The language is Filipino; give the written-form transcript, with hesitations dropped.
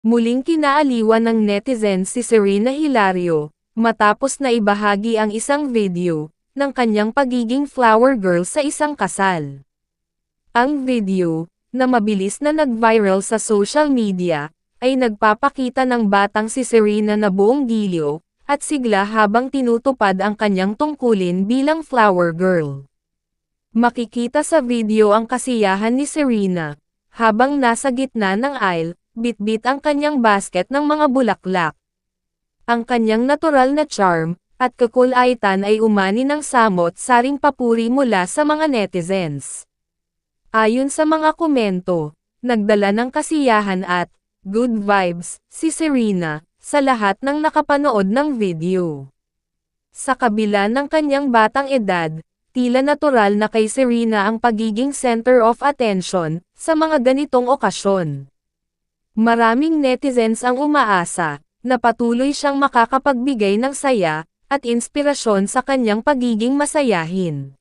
Muling kinaaliwan ng netizens si Serena Hilario, matapos na ibahagi ang isang video, ng kanyang pagiging flower girl sa isang kasal. Ang video, na mabilis na nag-viral sa social media, ay nagpapakita ng batang si Serena na buong giliw, at sigla habang tinutupad ang kanyang tungkulin bilang flower girl. Makikita sa video ang kasiyahan ni Serena, habang nasa gitna ng aisle, bitbit ang kanyang basket ng mga bulaklak. Ang kanyang natural na charm, at kakulaitan ay umani ng samot-saring papuri mula sa mga netizens. Ayon sa mga komento, nagdala ng kasiyahan at good vibes si Serena sa lahat ng nakapanood ng video. Sa kabila ng kanyang batang edad, tila natural na kay Serena ang pagiging center of attention sa mga ganitong okasyon. Maraming netizens ang umaasa na patuloy siyang makakapagbigay ng saya at inspirasyon sa kanyang pagiging masayahin.